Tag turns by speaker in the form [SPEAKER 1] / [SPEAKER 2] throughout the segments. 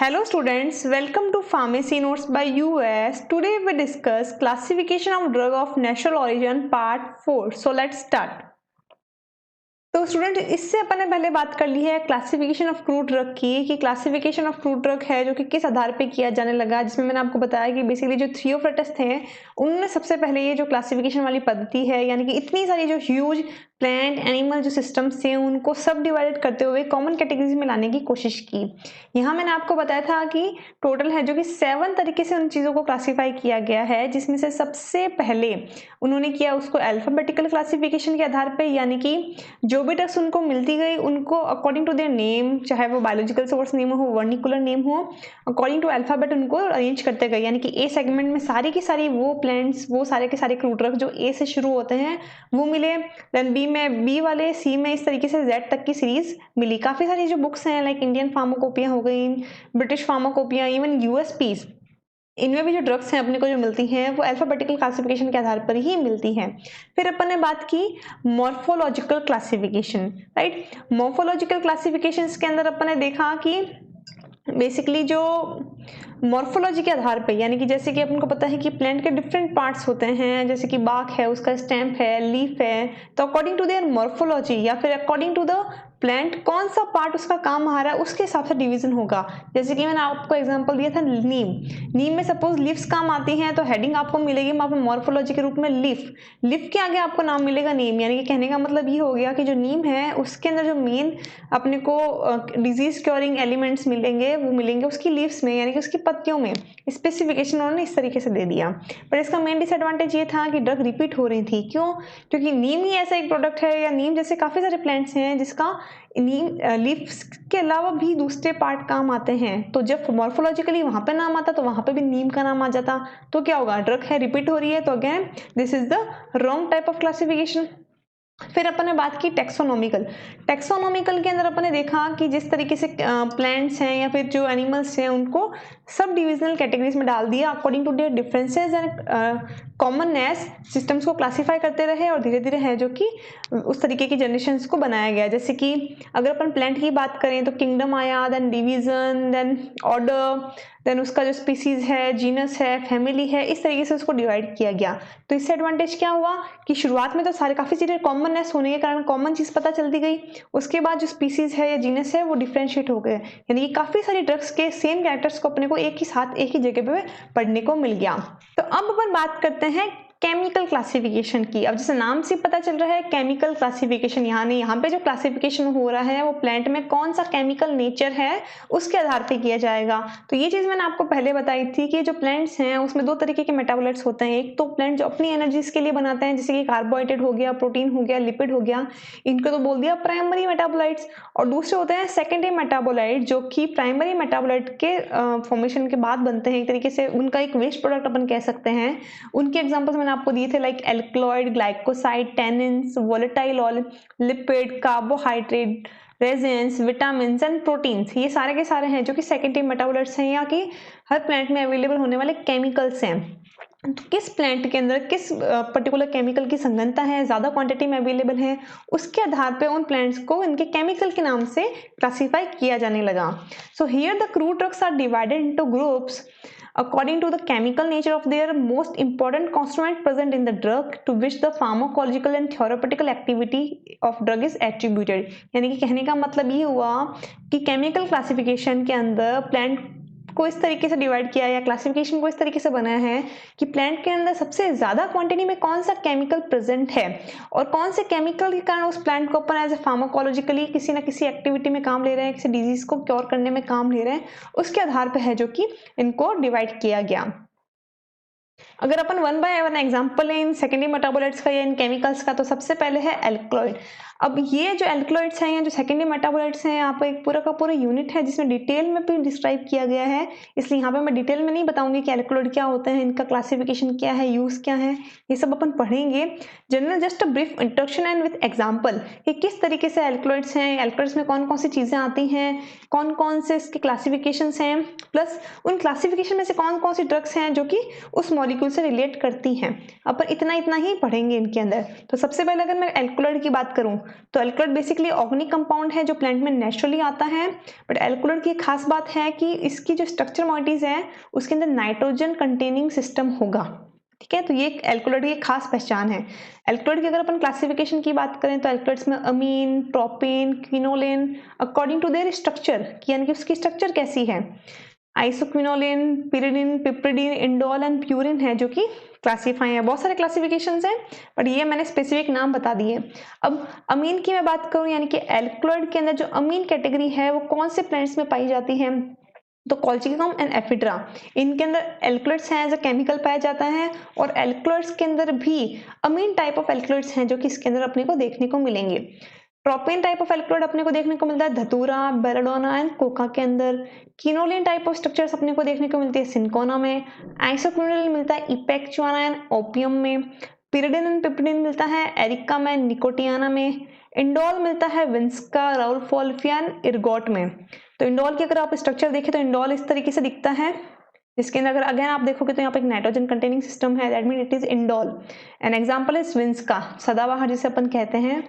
[SPEAKER 1] Hello students, welcome to Pharmacy Notes by US. Today we discuss classification of drug of natural origin part 4. So let's start. तो student इससे अपन ने पहले बात कर ली है classification of crude drug की कि क्लासिफिकेशन ऑफ क्रूड ड्रग है जो कि किस आधार पे किया जाने लगा, जिसमें मैंने आपको बताया कि बेसिकली जो थियोफ्रास्टस थे उन्होंने सबसे पहले ये जो क्लासिफिकेशन वाली पद्धति है यानी कि इतनी सारी जो ह्यूज प्लांट एनिमल जो सिस्टम्स थे उनको सब डिवाइडेड करते हुए कॉमन कैटेगरीज में लाने की कोशिश की। यहाँ मैंने आपको बताया था कि टोटल है जो कि 7 तरीके से उन चीज़ों को क्लासीफाई किया गया है, जिसमें से सबसे पहले उन्होंने किया उसको अल्फाबेटिकल क्लासिफिकेशन के आधार पे, यानी कि जो भी ड्रग्स उनको मिलती गई उनको अकॉर्डिंग टू देयर नेम, चाहे वो बायोलॉजिकल सोर्स नेम हो वर्निकुलर नेम हो, अकॉर्डिंग टू अल्फाबेट उनको अरेंज करते गए। यानी कि ए सेगमेंट में सारी की सारी वो प्लांट्स, वो सारे के सारे क्रूड ड्रग्स जो ए से शुरू होते हैं वो मिले। देन बी में बी वाले, सी में इस तरीके से जेड तक की सीरीज मिली। काफी सारी जो बुक्स हैं लाइक इंडियन फार्माकोपिया हो गई, ब्रिटिश फार्माकोपिया, इवन यूएसपीज, इनमें भी जो ड्रग्स हैं अपने को जो मिलती हैं वो अल्फाबेटिकल क्लासिफिकेशन के आधार पर ही मिलती हैं। फिर अपन ने बात की morphological classification, right. Morphological classification के अंदर अपन ने देखा कि बेसिकली जो मॉर्फोलॉजी के आधार पे, यानी कि जैसे कि अपन को पता है कि प्लांट के डिफरेंट पार्ट्स होते हैं, जैसे कि बाक है, उसका स्टेम्प है, लीफ है, तो अकॉर्डिंग टू देयर मॉर्फोलॉजी या फिर अकॉर्डिंग टू द प्लांट कौन सा पार्ट उसका काम आ रहा है उसके हिसाब से डिवीजन होगा। जैसे कि मैंने आपको एग्जांपल दिया था नीम में सपोज लीव्स काम आती हैं तो हेडिंग आपको मिलेगी वहां पे मॉर्फोलॉजी के रूप में लीफ के आगे आपको नाम मिलेगा नीम। यानी कि कहने का मतलब ये हो गया कि जो नीम है उसके अंदर जो मेन अपने को डिजीज क्योरिंग एलिमेंट्स मिलेंगे वो मिलेंगे उसकी लीव्स में, यानी कि उसकी पत्तियों में। स्पेसिफिकेशन उन्होंने इस तरीके से दे दिया, पर इसका मेन डिसएडवांटेज ये था कि ड्रग रिपीट हो रही थी। क्यों? क्योंकि नीम ही ऐसा एक प्रोडक्ट है, या नीम जैसे काफी सारे प्लांट्स हैं जिसका नीम लीव्स के अलावा भी दूसरे पार्ट काम आते हैं, तो जब मॉर्फोलॉजिकली वहां पे नाम आता तो वहां पे भी नीम का नाम आ जाता, तो क्या होगा, ड्रग है रिपीट हो रही है, तो again this is the wrong type of classification. फिर अपन ने बात की टेक्सोनॉमिकल के अंदर अपन ने देखा कि जिस तरीके से प्लांट्स हैं या फिर जो एनिमल्स हैं उनको सब डिविजनल कैटेगरीज में डाल दिया according to their differences and commonness, systems को क्लासीफाई करते रहे और धीरे धीरे है जो कि उस तरीके की जनरेशंस को बनाया गया। जैसे कि अगर अपन प्लांट की बात करें तो किंगडम आया, then division, then order, then उसका जो स्पीसीज है, जीनस है, फैमिली है, इस तरीके से उसको डिवाइड किया गया। तो इससे एडवांटेज क्या हुआ कि शुरुआत में तो सारे काफी चीजें कॉमननेस होने के कारण कॉमन चीज पता चलती गई, उसके बाद जो स्पीसीज है या जीनस है वो डिफरेंशिएट हो गए, यानी कि काफी सारी ड्रग्स के सेम कैरेक्टर्स को अपने को एक ही साथ एक ही जगह पे पढ़ने को मिल गया। तो अब अपन बात करते हैं केमिकल क्लासिफिकेशन की। अब जैसे नाम से पता चल रहा है केमिकल क्लासिफिकेशन, यहाँ पे जो क्लासिफिकेशन हो रहा है वो प्लांट में कौन सा केमिकल नेचर है उसके आधार पे किया जाएगा। तो ये चीज मैंने आपको पहले बताई थी कि जो प्लांट्स हैं उसमें 2 तरीके के मेटाबोलाइट्स होते हैं। एक तो प्लांट जो अपनी एनर्जीज के लिए बनाते हैं, जैसे कि कार्बोहाइड्रेट हो गया, प्रोटीन हो गया, लिपिड हो गया, इनको तो बोल दिया प्राइमरी मेटाबोलाइट्स। और दूसरे होते हैं सेकेंडरी मेटाबोलाइट जो कि प्राइमरी मेटाबोलाइट के फॉर्मेशन के बाद बनते हैं, एक तरीके से उनका एक वेस्ट प्रोडक्ट अपन कह सकते हैं। उनके एग्जांपल्स मैंने आपको दिए थे like alkaloid, glycoside, tannins, volatile oil, lipid, carbohydrate, resins, vitamins and proteins, ये सारे के सारे हैं जो कि सेकेंडरी मेटाबोलाइट्स हैं या कि हर प्लांट में अवेलेबल होने वाले केमिकल्स हैं। तो किस प्लांट के अंदर किस पर्टिकुलर केमिकल की संघनता है, ज्यादा क्वांटिटी में अवेलेबल है, उसके आधार पे उन प्लांट्स को इनके केमिकल के नाम से क्लासिफाई किया जाने लगा। So here the crude drugs are divided into groups according to the chemical nature of their most important constituent present in the drug to which the pharmacological and therapeutic activity of drug is attributed। यानी कि कहने का मतलब ये हुआ कि chemical classification के अंदर प्लांट को इस तरीके से डिवाइड किया या क्लासिफिकेशन को इस तरीके से बनाया है कि प्लांट के अंदर सबसे ज्यादा क्वांटिटी में कौन सा केमिकल प्रेजेंट है और कौन से केमिकल के कारण उस प्लांट को अपन एज ए फार्माकोलॉजिकली किसी ना किसी एक्टिविटी में काम ले रहे हैं, किसी डिजीज को क्योर करने में काम ले रहे हैं, उसके आधार पर है जो कि इनको डिवाइड किया गया। अगर अपन 1 बाय 1 एग्जांपल लें इन सेकेंडरी मेटाबोलाइट्स का या इन केमिकल्स का, तो सबसे पहले है एल्कलॉइड। अब ये जो एल्कलॉइड्स हैं या जो सेकेंडरी मेटाबोलाइट्स हैं, यहाँ पे एक पूरा का पूरा यूनिट है जिसमें डिटेल में भी डिस्क्राइब किया गया है, इसलिए यहाँ पे मैं डिटेल में नहीं बताऊंगी कि एल्कलॉइड क्या होते हैं, इनका क्लासिफिकेशन क्या है, यूज क्या है, ये सब अपन पढ़ेंगे। General just a brief introduction and with example कि किस तरीके से एल्कलॉइड्स हैं, एल्कलॉइड्स में कौन कौन सी चीजें आती हैं, कौन कौन से इसके क्लासिफिकेशन हैं, प्लस उन क्लासिफिकेशन में से कौन कौन सी ड्रग्स हैं जो कि उस मॉलिक्यूल से रिलेट करती हैं। अपन इतना इतना ही पढ़ेंगे इनके अंदर। तो सबसे पहले अगर मैं एल्कलॉइड की बात करूं तो एल्कलॉइड बेसिकली ऑर्गेनिक कंपाउंड है जो प्लांट में नेचुरली आता है, बट एल्कलॉइड की खास बात है कि इसकी जो स्ट्रक्चर मॉइटीज है उसके अंदर नाइट्रोजन कंटेनिंग सिस्टम होगा। ठीक है, तो ये एल्कलॉइड की खास पहचान है। एल्कलॉइड की अगर अपन क्लासिफिकेशन की बात करें तो एल्कलॉइड्स में amine, propane, quinoline according to their structure, यानी कि उसकी स्ट्रक्चर कैसी है, isoquinoline, pyridine, piperidine, indole and purine है जो कि क्लासीफाई है। बहुत सारे क्लासिफिकेशंस हैं, बट ये मैंने स्पेसिफिक नाम बता दिए। अब अमीन की मैं बात करूं, यानी कि एल्कलॉइड के अंदर जो अमीन कैटेगरी है वो कौन से प्लांट्स में पाई जाती है, तो कॉल्चिकम एंड एफिड्रा, इनके अंदर एल्कलॉइड्स हैं एज अ केमिकल पाया जाता है, और एल्कलॉइड्स के अंदर भी अमीन टाइप ऑफ एल्कलॉइड्स हैं जो कि इसके अंदर अपने को देखने को मिलेंगे। प्रोपेन टाइप ऑफ एल्कलॉइड अपने को देखने को मिलता है धतूरा, बेलाडोना एंड कोका के अंदर। किनोलिन टाइप ऑफ स्ट्रक्चर्स अपने को देखने को मिलती है सिंकोना में। आइसोक्विनोलिन मिलता है इपेक्चुआना एंड ओपियम में। पिरिडिन एंड पिप्रिडिन मिलता है एरिका में, निकोटियाना में। इंडोल मिलता है विंस्का, राउल्फोल्फिया एंड इर्गोट में। तो इंडोल की अगर आप स्ट्रक्चर देखें तो इंडोल इस तरीके से दिखता है, जिसके अंदर अगर अगेन आप देखोगे तो यहाँ पे एक नाइट्रोजन कंटेनिंग सिस्टम है, that mean it is indole. An example is vinca, सदाबहार जिसे अपन कहते हैं।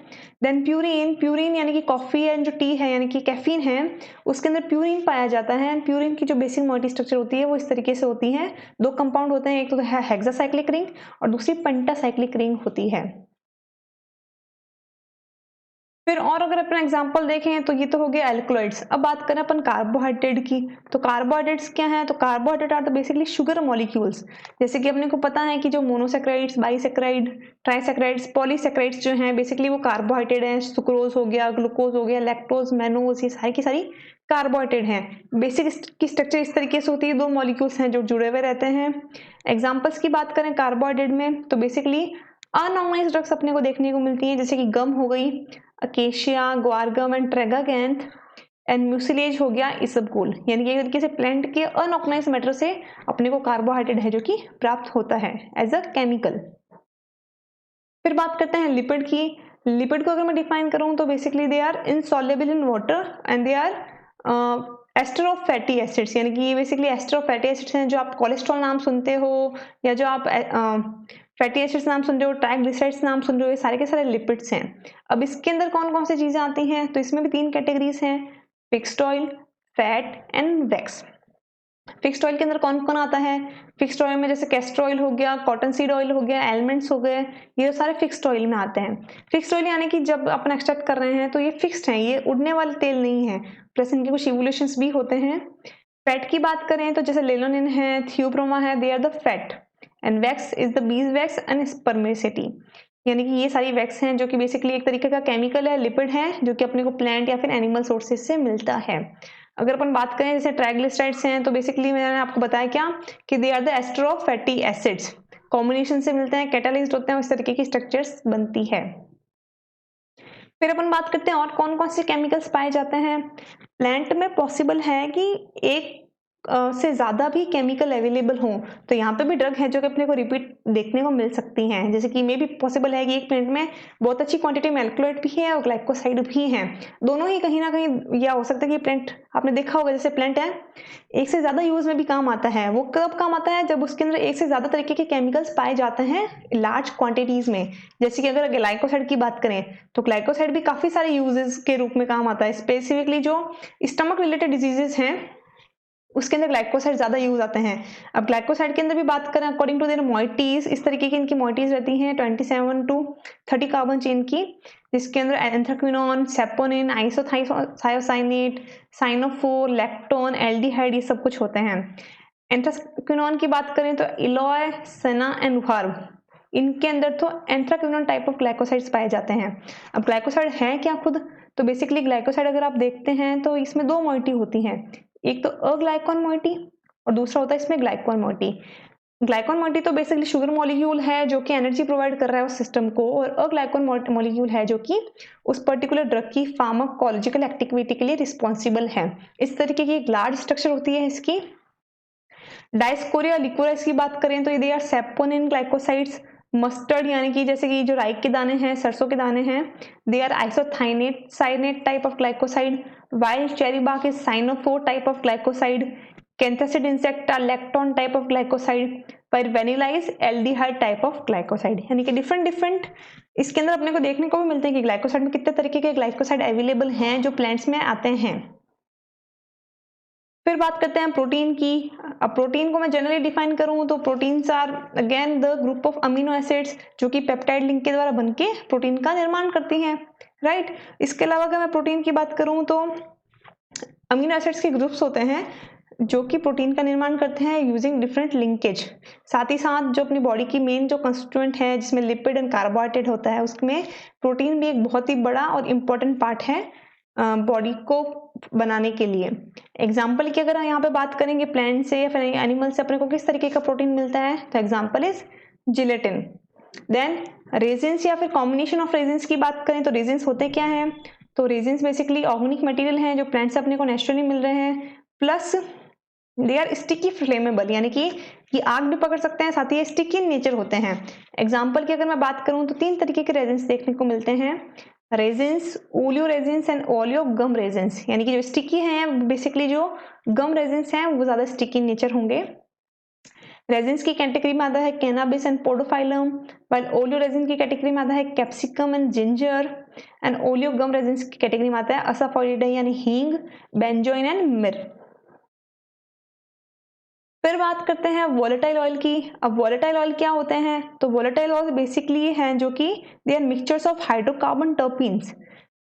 [SPEAKER 1] देन प्यूरिन, प्यूरिन यानी कि कॉफी एंड जो टी है यानी कि कैफीन है उसके अंदर प्यूरिन पाया जाता है। एंड प्यूरिन की जो बेसिक मॉइटी स्ट्रक्चर होती है वो इस तरीके से होती है, दो कंपाउंड होते हैं, एक तो है हेक्सासाइक्लिक रिंग और दूसरी पेंटासाइक्लिक रिंग होती है। फिर और अगर अपन एग्जांपल देखें तो ये तो हो गया एल्कलॉइड्स। अब बात करें अपन कार्बोहाइड्रेट की, तो कार्बोहाइड्रेट्स क्या है, तो carbohydrate are the basically sugar molecules. जैसे कि अपने को पता है कि जो मोनोसेक्राइड्स, बाइसेक्राइड, ट्राइसेक्राइड्स, पॉलीसेक्राइड्स जो हैं बेसिकली वो कार्बोहाइड्रेट हैं। सुक्रोज हो गया, ग्लूकोज हो गया, लैक्टोज, मैनोज, ये सारी की सारी कार्बोहाइड्रेट हैं। बेसिक की स्ट्रक्चर इस तरीके से होती है, दो मॉलिक्यूल्स हैं जो जुड़े हुए रहते हैं। एग्जाम्पल्स की बात करें कार्बोहाइड्रेट में तो बेसिकली अनऑर्गेनाइज्ड ड्रग्स अपने को देखने को मिलती हैं, जैसे कि गम हो गई, acacia, guar gum and tragacanth, and mucilage हो गया इसबगोल। यानी कि एक तरीके से प्लांट के अनऑर्गेनाइज्ड मैटर से अपने को कार्बोहाइड्रेट है जो कि प्राप्त होता है एज अ केमिकल। फिर बात करते हैं लिपिड की। लिपिड को अगर मैं डिफाइन करूं तो basically they are insoluble in water and they are ester of fatty acids, यानी कि ये basically ester of fatty acids हैं जो आप कोलेस्ट्रॉल नाम सुनते हो या जो आप फैटी एसिड्स नाम सुन रहे हो, ट्राइग्लिसराइड्स नाम सुन रहे हो, ये सारे के सारे लिपिड्स हैं। अब इसके अंदर कौन कौन सी चीजें आती हैं, तो इसमें भी तीन कैटेगरीज हैं, fixed oil, fat and wax. Fixed oil के अंदर कौन कौन आता है, फिक्स्ड ऑयल में जैसे कैस्टर ऑयल हो गया, कॉटन सीड ऑयल हो गया, एलमंड्स हो गए, ये सारे फिक्स्ड ऑयल में आते हैं। फिक्स्ड ऑयल यानी कि जब अपन एक्सट्रैक्ट कर रहे हैं तो ये फिक्स्ड हैं, ये उड़ने वाले तेल नहीं है, प्लस इनके कुछ इवोल्यूशंस भी होते हैं। फैट की बात करें तो जैसे लेलोनिन है, थियोब्रोमा है, they are the fat. And wax is the beeswax and spermaceti, यानी कि ये सारी वैक्स हैं जो कि बेसिकली एक तरीके का केमिकल है, लिपिड है जो कि अपने को प्लांट या फिर एनिमल सोर्सेज से मिलता है। अगर अपन बात करें जैसे ट्राइग्लिसराइड्स हैं तो बेसिकली मैंने आपको बताया क्या कि they are the ester of fatty acids, combination से मिलते हैं, कैटालाइज्ड होते हैं, इस तरीके की स्ट्रक्चर्स बनती है। फिर अपन बात करते हैं और कौन कौन से केमिकल्स पाए जाते हैं। प्लांट में पॉसिबल है कि एक से ज्यादा भी केमिकल अवेलेबल हो, तो यहाँ पे भी ड्रग है जो कि अपने को रिपीट देखने को मिल सकती हैं। जैसे कि मे भी पॉसिबल है कि एक प्लांट में बहुत अच्छी क्वांटिटी में एल्कलॉइड भी है और ग्लाइकोसाइड भी है, दोनों ही कहीं ना कहीं या हो सकता है कि प्लांट आपने देखा होगा जैसे प्लांट है एक से ज्यादा यूज में भी काम आता है। वो कब काम आता है, जब उसके अंदर एक से ज्यादा तरीके के केमिकल्स पाए जाते हैं लार्ज क्वांटिटीज में। जैसे कि अगर ग्लाइकोसाइड की बात करें तो ग्लाइकोसाइड भी काफी सारे यूजेस के रूप में काम आता है। स्पेसिफिकली जो स्टमक रिलेटेड डिजीजेस हैं उसके अंदर ग्लाइकोसाइड ज्यादा यूज आते हैं। अब ग्लाइकोसाइड के अंदर भी बात करें अकॉर्डिंग टू देयर मॉइटीज, इस तरीके की इनकी मॉइटीज रहती हैं 27 to 30 कार्बन चेन की, जिसके अंदर anthraquinone, saponin, isothiocyanate, cyanophore, lactone, aldehyde, ये सब कुछ होते हैं। एंथ्राक्विनोन की बात करें तो इलॉय, सेना एंड वार्म, इनके अंदर तो एंथ्राक्विनोन टाइप ऑफ ग्लाइकोसाइड्स पाए जाते हैं। अब ग्लाइकोसाइड है क्या खुद, तो बेसिकली ग्लाइकोसाइड अगर आप देखते हैं तो इसमें दो मॉइटी होती हैं, एक तो अग्लाइकॉन मॉइटी और दूसरा होता है इसमें ग्लाइकॉन मॉइटी। ग्लाइकॉन मॉइटी तो बेसिकली शुगर मॉलिक्यूल है जो कि एनर्जी प्रोवाइड कर रहा है उस सिस्टम को, और अग्लाइकॉन मॉलिक्यूल है जो कि उस पर्टिकुलर ड्रग की फार्माकोलॉजिकल एक्टिविटी के लिए रिस्पॉन्सिबल है। इस तरीके की एक लार्ज स्ट्रक्चर होती है इसकी। डायस्कोरिया लिकोराइस की बात करें तो ये आर सेपोनिन ग्लाइकोसाइड्स। मस्टर्ड यानी कि जैसे कि जो राई के दाने हैं, सरसों के दाने हैं, they are isothionate cyanate type of glycoside. Wild cherry bark is cyanophore type of glycoside. Canthasid insecta lactone type of glycoside, पर vanilla is aldehyde type of glycoside। यानी कि डिफरेंट इसके अंदर अपने को देखने को भी मिलते हैं कि ग्लाइकोसाइड में कितने तरीके के ग्लाइकोसाइड अवेलेबल हैं जो प्लांट्स में आते हैं। फिर बात करते हैं प्रोटीन की। अब प्रोटीन को मैं जनरली डिफाइन करूं तो proteins are again the group of amino acids जो कि पेप्टाइड लिंक के द्वारा बनके प्रोटीन का निर्माण करती हैं, राइट। इसके अलावा अगर मैं प्रोटीन की बात करूं तो अमीनो एसिड्स के ग्रुप्स होते हैं जो कि प्रोटीन का निर्माण करते हैं यूजिंग डिफरेंट लिंकेज। साथ ही साथ जो अपनी बॉडी की मेन जो कंस्टिट्यूएंट है जिसमें लिपिड एंड कार्बोहाइड्रेट होता है उसमें प्रोटीन भी एक बहुत ही बड़ा और इम्पोर्टेंट पार्ट है बॉडी को बनाने के लिए। एग्जाम्पल की अगर यहाँ पे बात करेंगे प्लांट से या फिर एनिमल से अपने को किस तरीके का प्रोटीन मिलता है, तो example is gelatin. Then resins या फिर कॉम्बिनेशन ऑफ रेजिन्स की बात करें तो रेजिन्स होते क्या हैं, तो रेजिन्स बेसिकली ऑर्गेनिक मटेरियल हैं जो प्लांट से अपने को नेचुरली मिल रहे हैं, plus they are sticky flammable, यानी कि आग भी पकड़ सकते हैं, साथ ही स्टिकी इन नेचर होते हैं। एग्जाम्पल की अगर मैं बात करूं तो 3 तरीके के रेजिन्स देखने को मिलते हैं, resins, oleo resins and oleo gum resins. यानी कि जो स्टिकी हैं बेसिकली जो गम रेजिन्स हैं वो ज्यादा स्टिकी इन नेचर होंगे। रेजिन्स की कैटेगरी में आता है cannabis and podophyllum, while oleo resin की कैटेगरी में आता है capsicum and ginger, and oleo gum resins की कैटेगरी में आता है असाफोइडिडाई यानी हींग, बेंजोइन एंड मिर। फिर बात करते हैं वोलेटाइल ऑयल की। अब वोलेटाइल ऑयल क्या होते हैं, तो वोलेटाइल ऑयल बेसिकली हैं जो कि they are mixtures of hydrocarbon terpenes.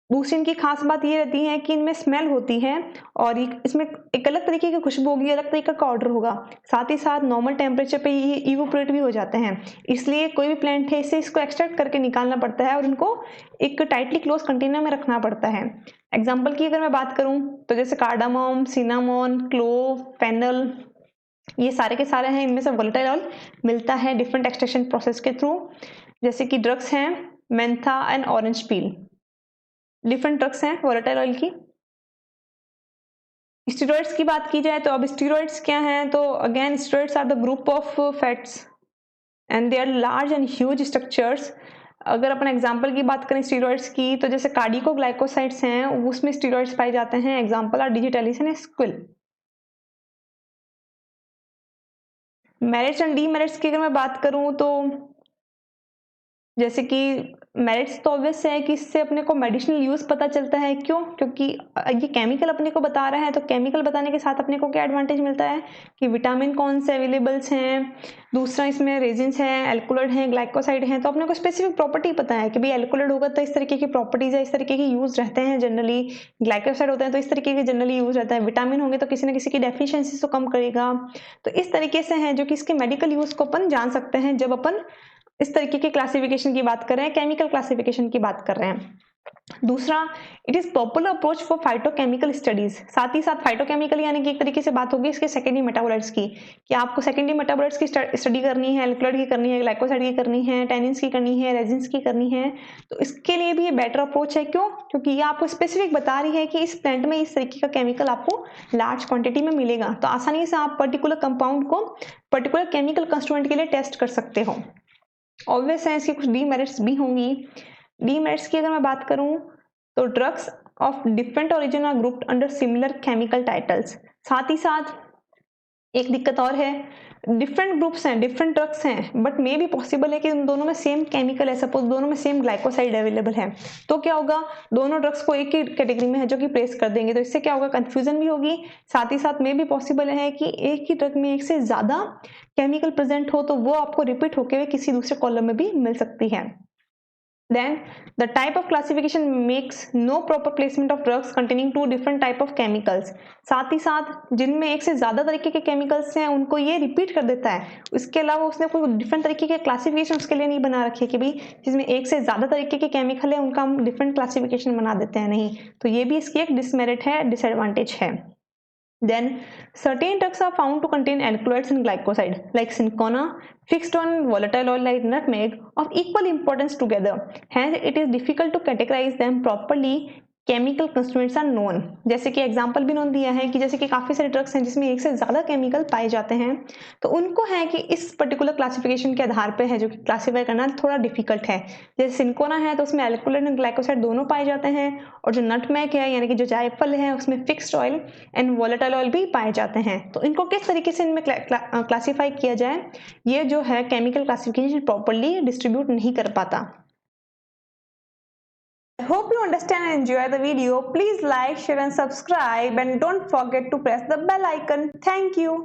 [SPEAKER 1] दूसरी इनकी खास बात ये रहती है कि इनमें स्मेल होती है और इसमें एक अलग तरीके की खुशबू होगी, अलग तरीके का ऑर्डर होगा, साथ ही साथ नॉर्मल टेम्परेचर पे ये इवोपरेट भी हो जाते हैं। इसलिए कोई भी प्लांट है इससे इसको एक्सट्रैक्ट करके निकालना पड़ता है और इनको एक टाइटली क्लोज कंटेनर में रखना पड़ता है। एग्जाम्पल की अगर मैं बात करूँ तो जैसे कार्डामम, सिनामोन, क्लोव, फेनल, ये सारे के सारे हैं, इनमें से वोलेटाइल ऑयल मिलता है डिफरेंट एक्सट्रैक्शन प्रोसेस के थ्रू। जैसे कि ड्रग्स हैं Mentha and orange peel, different drugs हैं वोलेटाइल ऑयल की। स्टेरॉइड्स की बात की जाए तो अब स्टेरॉइड्स क्या हैं, तो again steroids are the group of fats and they are large and huge structures. अगर अपन एग्जांपल की बात करें स्टेरॉइड्स की तो जैसे कार्डिकोग्लाइकोसाइड्स हैं उसमें स्टेरॉइड्स पाए जाते हैं, example are digitalis and squill. Merits and demerits की अगर मैं बात करूं तो जैसे कि मेरिट्स तो ऑब्वियस है कि इससे अपने को मेडिसिनल यूज पता चलता है। क्यों? क्योंकि ये केमिकल अपने को बता रहा है, तो केमिकल बताने के साथ अपने को क्या एडवांटेज मिलता है कि विटामिन कौन से अवेलेबल्स हैं, दूसरा इसमें रेजिन्स हैं, एल्कोलॉइड हैं, ग्लाइकोसाइड हैं, तो अपने को स्पेसिफिक प्रॉपर्टी पता है कि भाई एल्कोलॉइड होगा तो इस तरीके की प्रॉपर्टीज है, इस तरीके के यूज रहते हैं जनरली, ग्लाइकोसाइड होते हैं तो इस तरीके के जनरली यूज रहता है, विटामिन होंगे तो किसी न किसी की डेफिशिएंसी को कम करेगा। तो इस तरीके से है जो कि इसके मेडिकल यूज को अपन जान सकते हैं जब अपन इस तरीके की क्लासिफिकेशन की बात कर रहे हैं, केमिकल क्लासिफिकेशन की बात कर रहे हैं। दूसरा, it is popular approach for phytochemical studies. साथ ही साथ फाइटोकेमिकल यानी कि एक तरीके से बात होगी इसके सेकेंडरी मेटाबोलाइट्स की, कि आपको सेकेंडरी मेटाबोलाइट्स की स्टडी करनी है, एल्कोलॉइड की करनी है, ग्लाइकोसाइड की करनी है, टैनिन्स की करनी है, रेजिन्स की करनी है, तो इसके लिए भी ये बेटर अप्रोच है। क्यों? क्योंकि ये आपको स्पेसिफिक बता रही है कि इस प्लांट में इस तरीके का केमिकल आपको लार्ज क्वांटिटी में मिलेगा, तो आसानी से आप पर्टिकुलर कंपाउंड को पर्टिकुलर केमिकल कंस्टिट्यूएंट के लिए टेस्ट कर सकते हो। ऑब्वियस है इसकी कुछ डीमेरिट्स भी होंगी। डीमेरिट्स की अगर मैं बात करूं तो drugs of different origin are grouped under similar chemical titles. साथ ही साथ एक दिक्कत और है, डिफरेंट ग्रुप्स हैं, डिफरेंट ड्रग्स हैं, बट मे भी पॉसिबल है कि उन दोनों में सेम केमिकल है, सपोज दोनों में सेम ग्लाइकोसाइड अवेलेबल है, तो क्या होगा, दोनों ड्रग्स को एक ही कैटेगरी में है जो कि प्लेस कर देंगे, तो इससे क्या होगा, कंफ्यूजन भी होगी। साथ ही साथ मे भी पॉसिबल है कि एक ही ड्रग में एक से ज्यादा केमिकल प्रेजेंट हो तो वो आपको रिपीट होकर हुए किसी दूसरे कॉलम में भी मिल सकती है। Then the type of classification makes no proper placement of drugs containing 2 different type of chemicals। साथ ही साथ जिनमें एक से ज्यादा तरीके के केमिकल्स हैं उनको ये रिपीट कर देता है, इसके अलावा उसने कोई डिफरेंट तरीके के क्लासिफिकेशन उसके लिए नहीं बना रखे कि भाई जिसमें एक से ज्यादा तरीके के केमिकल है उनका हम डिफरेंट क्लासिफिकेशन बना देते हैं, नहीं, तो ये भी इसकी एक डिसमेरिट है, डिसएडवांटेज है। Then certain drugs are found to contain alkaloids and glycoside like cinchona, fixed on volatile oil like nutmeg of equal importance together. Hence it is difficult to categorize them properly chemical constituents are known, जैसे कि example भी उन्होंने दिया है कि जैसे कि काफ़ी सारे ड्रग्स हैं जिसमें एक से ज़्यादा केमिकल पाए जाते हैं, तो उनको है कि इस पर्टिकुलर क्लासिफिकेशन के आधार पे है जो कि क्लासीफाई करना थोड़ा डिफिकल्ट है। जैसे सिंकोना है तो उसमें अल्कोहल एंड ग्लाइकोसाइड दोनों पाए जाते हैं, और जो नटमेग है यानी कि जो जायफल है उसमें fixed oil and volatile oil भी पाए जाते हैं। तो इनको किस तरीके से इनमें क्लासीफाई किया जाए, ये जो है केमिकल क्लासिफिकेशन प्रॉपरली डिस्ट्रीब्यूट नहीं कर पाता। I hope you understand and enjoy the video. Please like, share and subscribe, and don't forget to press the bell icon. Thank you.